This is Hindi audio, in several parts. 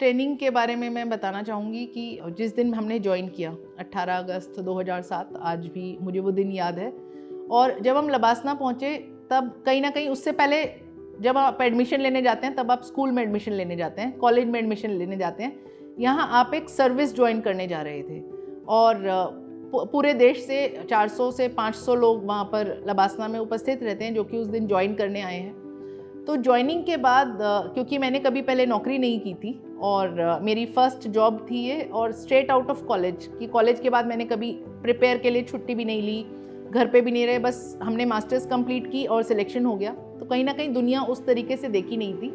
ट्रेनिंग के बारे में मैं बताना चाहूँगी कि जिस दिन हमने ज्वाइन किया 18 अगस्त 2007, आज भी मुझे वो दिन याद है। और जब हम लबासना पहुँचे तब कहीं ना कहीं उससे पहले जब आप एडमिशन लेने जाते हैं तब आप स्कूल में एडमिशन लेने जाते हैं, कॉलेज में एडमिशन लेने जाते हैं। यहाँ आप एक सर्विस ज्वाइन करने जा रहे थे और पूरे देश से 400 से 500 लोग वहाँ पर लबासना में उपस्थित रहते हैं जो कि उस दिन ज्वाइन करने आए हैं। तो ज्वाइनिंग के बाद क्योंकि मैंने कभी पहले नौकरी नहीं की थी और मेरी फर्स्ट जॉब थी ये, और स्ट्रेट आउट ऑफ कॉलेज कि कॉलेज के बाद मैंने कभी प्रिपेयर के लिए छुट्टी भी नहीं ली, घर पे भी नहीं रहे, बस हमने मास्टर्स कंप्लीट की और सिलेक्शन हो गया। तो कहीं ना कहीं दुनिया उस तरीके से देखी नहीं थी।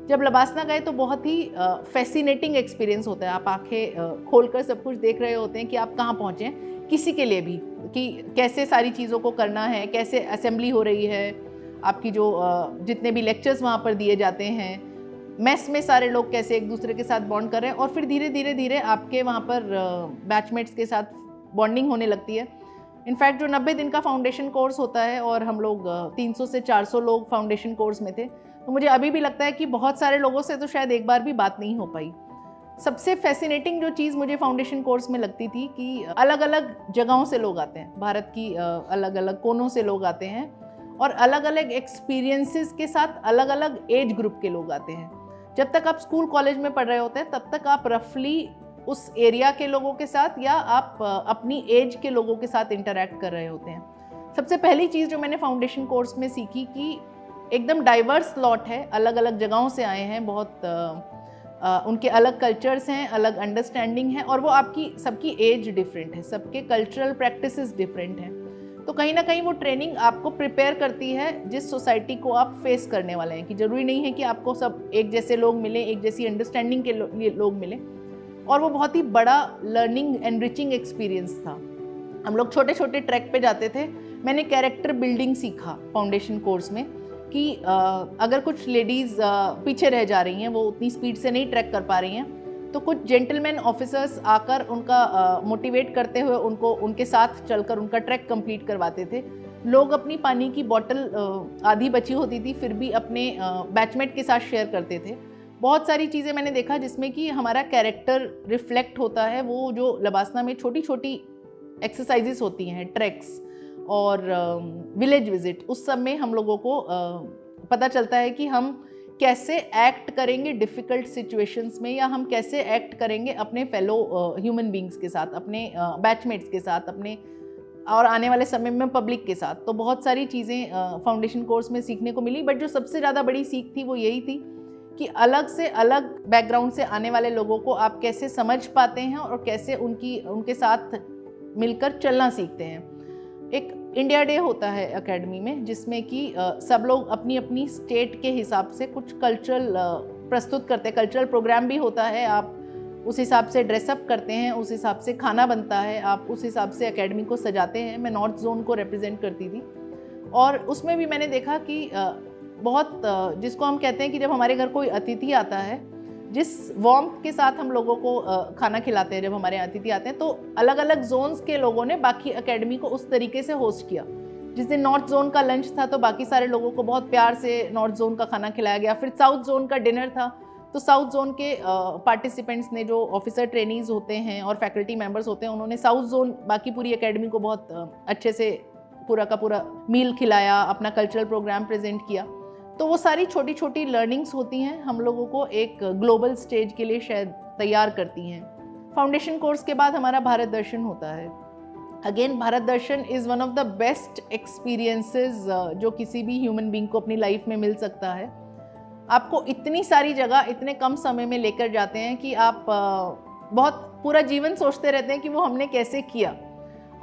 जब लबासना गए तो बहुत ही फैसिनेटिंग एक्सपीरियंस होता है। आप आंखें खोलकर सब कुछ देख रहे होते हैं कि आप कहाँ पहुँचे, किसी के लिए भी, कि कैसे सारी चीज़ों को करना है, कैसे असेंबली हो रही है, आपकी जो जितने भी लेक्चर्स वहाँ पर दिए जाते हैं, मेस में सारे लोग कैसे एक दूसरे के साथ बॉन्ड कर रहे हैं, और फिर धीरे धीरे धीरे आपके वहाँ पर बैचमेट्स के साथ बॉन्डिंग होने लगती है। इनफैक्ट जो 90 दिन का फाउंडेशन कोर्स होता है और हम लोग 300 से 400 लोग फाउंडेशन कोर्स में थे, तो मुझे अभी भी लगता है कि बहुत सारे लोगों से तो शायद एक बार भी बात नहीं हो पाई। सबसे फैसिनेटिंग जो चीज़ मुझे फाउंडेशन कोर्स में लगती थी कि अलग अलग जगहों से लोग आते हैं, भारत की अलग अलग कोनों से लोग आते हैं और अलग अलग एक्सपीरियंसेस के साथ अलग अलग एज ग्रुप के लोग आते हैं। जब तक आप स्कूल कॉलेज में पढ़ रहे होते हैं तब तक आप रफली उस एरिया के लोगों के साथ या आप अपनी एज के लोगों के साथ इंटरैक्ट कर रहे होते हैं। सबसे पहली चीज़ जो मैंने फाउंडेशन कोर्स में सीखी कि एकदम डाइवर्स लॉट है, अलग अलग जगहों से आए हैं, बहुत उनके अलग कल्चर्स हैं, अलग अंडरस्टैंडिंग है, और वो आपकी सबकी एज डिफरेंट है, सबके कल्चरल प्रैक्टिसेस डिफरेंट हैं। तो कहीं ना कहीं वो ट्रेनिंग आपको प्रिपेयर करती है जिस सोसाइटी को आप फेस करने वाले हैं, कि ज़रूरी नहीं है कि आपको सब एक जैसे लोग मिले, एक जैसी अंडरस्टैंडिंग के लोग मिले। और वो बहुत ही बड़ा लर्निंग एनरिचिंग एक्सपीरियंस था। हम लोग छोटे छोटे ट्रैक पे जाते थे। मैंने कैरेक्टर बिल्डिंग सीखा फाउंडेशन कोर्स में कि अगर कुछ लेडीज़ पीछे रह जा रही हैं, वो उतनी स्पीड से नहीं ट्रैक कर पा रही हैं, तो कुछ जेंटलमैन ऑफिसर्स आकर उनका मोटिवेट करते हुए उनको उनके साथ चलकर उनका ट्रैक कंप्लीट करवाते थे। लोग अपनी पानी की बोतल आधी बची होती थी फिर भी अपने बैचमेट के साथ शेयर करते थे। बहुत सारी चीज़ें मैंने देखा जिसमें कि हमारा कैरेक्टर रिफ्लेक्ट होता है। वो जो लबासना में छोटी छोटी एक्सरसाइजेस होती हैं, ट्रैक्स और विलेज विजिट, उस सब में हम लोगों को पता चलता है कि हम कैसे एक्ट करेंगे डिफ़िकल्ट सिचुएशंस में, या हम कैसे एक्ट करेंगे अपने फेलो ह्यूमन बींग्स के साथ, अपने बैचमेट्स के साथ, अपने और आने वाले समय में पब्लिक के साथ। तो बहुत सारी चीज़ें फाउंडेशन कोर्स में सीखने को मिली, बट जो सबसे ज़्यादा बड़ी सीख थी वो यही थी कि अलग से अलग बैकग्राउंड से आने वाले लोगों को आप कैसे समझ पाते हैं और कैसे उनके साथ मिलकर चलना सीखते हैं। एक इंडिया डे होता है एकेडमी में, जिसमें कि सब लोग अपनी अपनी स्टेट के हिसाब से कुछ कल्चरल प्रस्तुत करते हैं। कल्चरल प्रोग्राम भी होता है, आप उस हिसाब से ड्रेसअप करते हैं, उस हिसाब से खाना बनता है, आप उस हिसाब से एकेडमी को सजाते हैं। मैं नॉर्थ जोन को रिप्रेजेंट करती थी और उसमें भी मैंने देखा कि बहुत जिसको हम कहते हैं कि जब हमारे घर कोई अतिथि आता है, जिस वार्मथ के साथ हम लोगों को खाना खिलाते हैं जब हमारे अतिथि आते हैं, तो अलग अलग जोन्स के लोगों ने बाकी एकेडमी को उस तरीके से होस्ट किया। जिस दिन नॉर्थ जोन का लंच था तो बाकी सारे लोगों को बहुत प्यार से नॉर्थ जोन का खाना खिलाया गया। फिर साउथ जोन का डिनर था, तो साउथ जोन के पार्टिसिपेंट्स ने, जो ऑफिसर ट्रेनीज होते हैं और फैकल्टी मेंबर्स होते हैं, उन्होंने साउथ जोन बाकी पूरी एकेडमी को बहुत अच्छे से पूरा का पूरा मील खिलाया, अपना कल्चरल प्रोग्राम प्रेजेंट किया। तो वो सारी छोटी छोटी लर्निंग्स होती हैं, हम लोगों को एक ग्लोबल स्टेज के लिए शायद तैयार करती हैं। फाउंडेशन कोर्स के बाद हमारा भारत दर्शन होता है। Again, Bharat Darshan is one of the best experiences जो किसी भी ह्यूमन बीइंग को अपनी लाइफ में मिल सकता है। आपको इतनी सारी जगह इतने कम समय में लेकर जाते हैं कि आप बहुत पूरा जीवन सोचते रहते हैं कि वो हमने कैसे किया।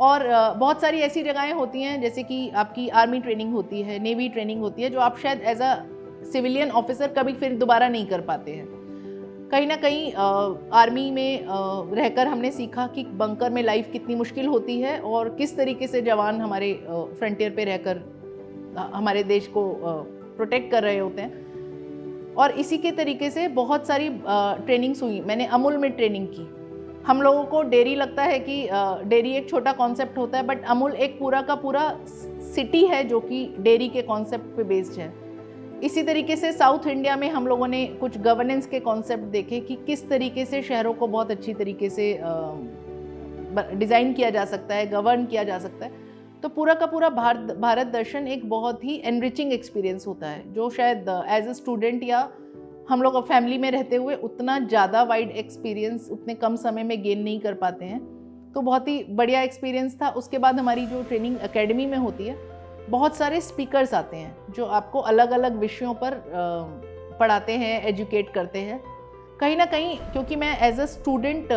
और बहुत सारी ऐसी जगहें होती हैं, जैसे कि आपकी आर्मी ट्रेनिंग होती है, नेवी ट्रेनिंग होती है, जो आप शायद एज अ सिविलियन ऑफिसर कभी फिर दोबारा नहीं कर पाते हैं। कहीं ना कहीं आर्मी में रहकर हमने सीखा कि बंकर में लाइफ कितनी मुश्किल होती है और किस तरीके से जवान हमारे फ्रंटियर पे रहकर हमारे देश को प्रोटेक्ट कर रहे होते हैं। और इसी के तरीके से बहुत सारी ट्रेनिंग्स हुई। मैंने अमूल में ट्रेनिंग की। हम लोगों को डेयरी लगता है कि डेयरी एक छोटा कॉन्सेप्ट होता है, बट अमूल एक पूरा का पूरा सिटी है जो कि डेयरी के कॉन्सेप्ट पे बेस्ड है। इसी तरीके से साउथ इंडिया में हम लोगों ने कुछ गवर्नेंस के कॉन्सेप्ट देखे कि किस तरीके से शहरों को बहुत अच्छी तरीके से डिज़ाइन किया जा सकता है, गवर्न किया जा सकता है। तो पूरा का पूरा भारत दर्शन एक बहुत ही एनरिचिंग एक्सपीरियंस होता है, जो शायद एज अ स्टूडेंट या हम लोग फैमिली में रहते हुए उतना ज़्यादा वाइड एक्सपीरियंस उतने कम समय में गेन नहीं कर पाते हैं। तो बहुत ही बढ़िया एक्सपीरियंस था। उसके बाद हमारी जो ट्रेनिंग एकेडमी में होती है, बहुत सारे स्पीकर्स आते हैं जो आपको अलग अलग विषयों पर पढ़ाते हैं, एजुकेट करते हैं। कहीं ना कहीं क्योंकि मैं एज अ स्टूडेंट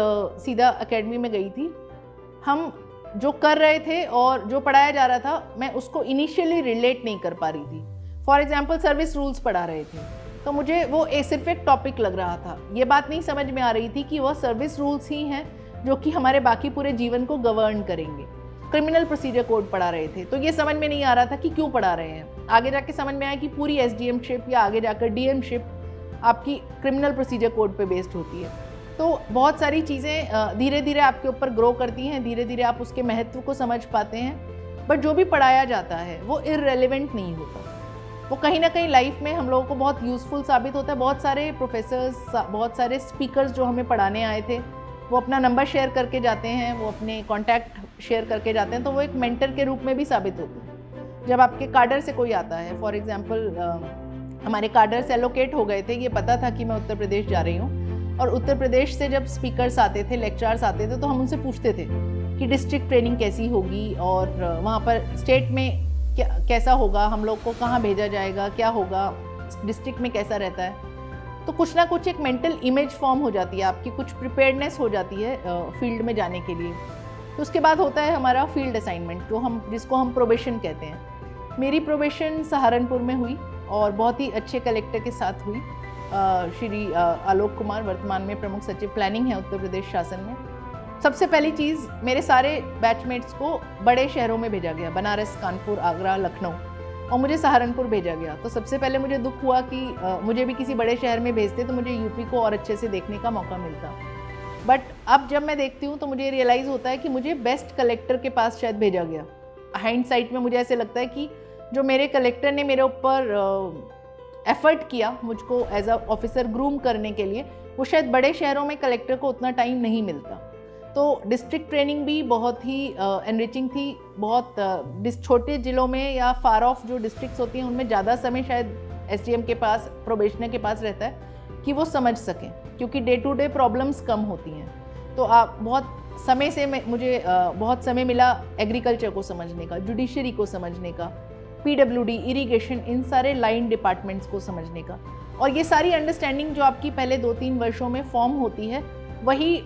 सीधा एकेडमी में गई थी, हम जो कर रहे थे और जो पढ़ाया जा रहा था मैं उसको इनिशियली रिलेट नहीं कर पा रही थी। फॉर एग्जांपल सर्विस रूल्स पढ़ा रहे थे, तो मुझे वो सिर्फ एक टॉपिक लग रहा था। ये बात नहीं समझ में आ रही थी कि वह सर्विस रूल्स ही हैं जो कि हमारे बाकी पूरे जीवन को गवर्न करेंगे। क्रिमिनल प्रोसीजर कोड पढ़ा रहे थे, तो ये समझ में नहीं आ रहा था कि क्यों पढ़ा रहे हैं। आगे जाके समझ में आया कि पूरी एसडीएमशिप या आगे जाकर डीएमशिप आपकी क्रिमिनल प्रोसीजर कोड पे बेस्ड होती है। तो बहुत सारी चीज़ें धीरे धीरे आपके ऊपर ग्रो करती हैं, धीरे धीरे आप उसके महत्व को समझ पाते हैं। बट जो भी पढ़ाया जाता है वो इररेलेवेंट नहीं होता, वो कहीं ना कहीं लाइफ में हम लोगों को बहुत यूज़फुल साबित होता है। बहुत सारे प्रोफेसर्स, बहुत सारे स्पीकर्स जो हमें पढ़ाने आए थे, वो अपना नंबर शेयर करके जाते हैं, वो अपने कॉन्टैक्ट शेयर करके जाते हैं, तो वो एक मेंटर के रूप में भी साबित होते हैं। जब आपके काडर से कोई आता है, फॉर एग्जांपल हमारे काडर से एलोकेट हो गए थे, ये पता था कि मैं उत्तर प्रदेश जा रही हूँ, और उत्तर प्रदेश से जब स्पीकर्स आते थे, लेक्चरर्स आते थे, तो हम उनसे पूछते थे कि डिस्ट्रिक्ट ट्रेनिंग कैसी होगी और वहाँ पर स्टेट में कैसा होगा, हम लोग को कहाँ भेजा जाएगा, क्या होगा, डिस्ट्रिक्ट में कैसा रहता है। तो कुछ ना कुछ एक मेंटल इमेज फॉर्म हो जाती है आपकी, कुछ प्रिपेयर्डनेस हो जाती है फील्ड में जाने के लिए। तो उसके बाद होता है हमारा फील्ड असाइनमेंट, जिसको हम प्रोबेशन कहते हैं। मेरी प्रोबेशन सहारनपुर में हुई और बहुत ही अच्छे कलेक्टर के साथ हुई, श्री आलोक कुमार, वर्तमान में प्रमुख सचिव प्लानिंग है उत्तर प्रदेश शासन में। सबसे पहली चीज़, मेरे सारे बैचमेट्स को बड़े शहरों में भेजा गया, बनारस, कानपुर, आगरा, लखनऊ, और मुझे सहारनपुर भेजा गया। तो सबसे पहले मुझे दुख हुआ कि मुझे भी किसी बड़े शहर में भेजते तो मुझे यूपी को और अच्छे से देखने का मौका मिलता। बट अब जब मैं देखती हूँ तो मुझे रियलाइज़ होता है कि मुझे बेस्ट कलेक्टर के पास शायद भेजा गया। हाइंडसाइट में मुझे ऐसे लगता है कि जो मेरे कलेक्टर ने मेरे ऊपर एफर्ट किया मुझको एज अ ऑफिसर ग्रूम करने के लिए, वो शायद बड़े शहरों में कलेक्टर को उतना टाइम नहीं मिलता। तो डिस्ट्रिक्ट ट्रेनिंग भी बहुत ही एनरिचिंग थी। बहुत छोटे ज़िलों में या फार ऑफ जो डिस्ट्रिक्ट्स होती हैं उनमें ज़्यादा समय शायद एसडीएम के पास, प्रोबेशनर के पास रहता है कि वो समझ सकें, क्योंकि डे टू डे प्रॉब्लम्स कम होती हैं। तो आप बहुत समय से मुझे बहुत समय मिला एग्रीकल्चर को समझने का, जुडिशरी को समझने का, पीडब्ल्यूडी, इरिगेशन, इन सारे लाइन डिपार्टमेंट्स को समझने का। और ये सारी अंडरस्टैंडिंग जो आपकी पहले 2-3 वर्षों में फॉर्म होती है, वही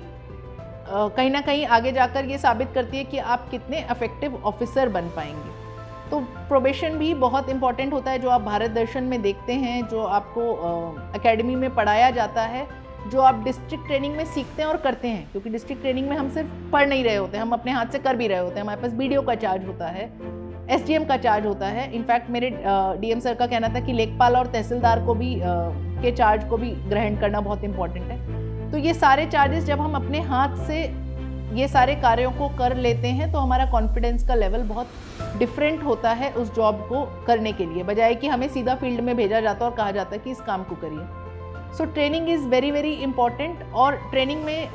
कहीं ना कहीं आगे जाकर ये साबित करती है कि आप कितने इफेक्टिव ऑफिसर बन पाएंगे। तो प्रोबेशन भी बहुत इंपॉर्टेंट होता है, जो आप भारत दर्शन में देखते हैं, जो आपको एकेडमी में पढ़ाया जाता है, जो आप डिस्ट्रिक्ट ट्रेनिंग में सीखते हैं और करते हैं। क्योंकि डिस्ट्रिक्ट ट्रेनिंग में हम सिर्फ पढ़ नहीं रहे होते हैं, हम अपने हाथ से कर भी रहे होते हैं। हमारे पास बीडीओ का चार्ज होता है, एसडीएम का चार्ज होता है। इनफैक्ट मेरे डीएम सर का कहना था कि लेखपाल और तहसीलदार को भी के चार्ज को भी ग्रहण करना बहुत इंपॉर्टेंट है। तो ये सारे चार्जेस जब हम अपने हाथ से ये सारे कार्यों को कर लेते हैं, तो हमारा कॉन्फिडेंस का लेवल बहुत डिफरेंट होता है उस जॉब को करने के लिए, बजाय कि हमें सीधा फील्ड में भेजा जाता है और कहा जाता है कि इस काम को करिए। So training is very very important. और ट्रेनिंग में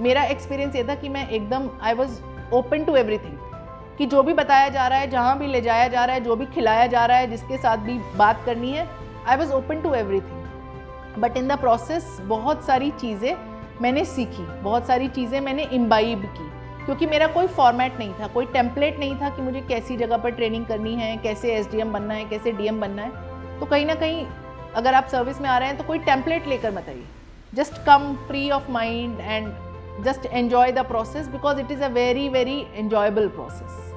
मेरा एक्सपीरियंस ये था कि मैं एकदम I was open to everything, कि जो भी बताया जा रहा है, जहाँ भी ले जाया जा रहा है, जो भी खिलाया जा रहा है, जिसके साथ भी बात करनी है, I was open to everything. But in the process बहुत सारी चीज़ें मैंने सीखी, बहुत सारी चीज़ें मैंने इम्बाइब की, क्योंकि मेरा कोई फॉर्मेट नहीं था, कोई टेम्पलेट नहीं था कि मुझे कैसी जगह पर ट्रेनिंग करनी है, कैसे एसडीएम बनना है, कैसे डीएम बनना है। तो कहीं ना कहीं अगर आप सर्विस में आ रहे हैं तो कोई टेम्पलेट लेकर मत आइए, just come free of mind and just enjoy the process, because it is a very very enjoyable process.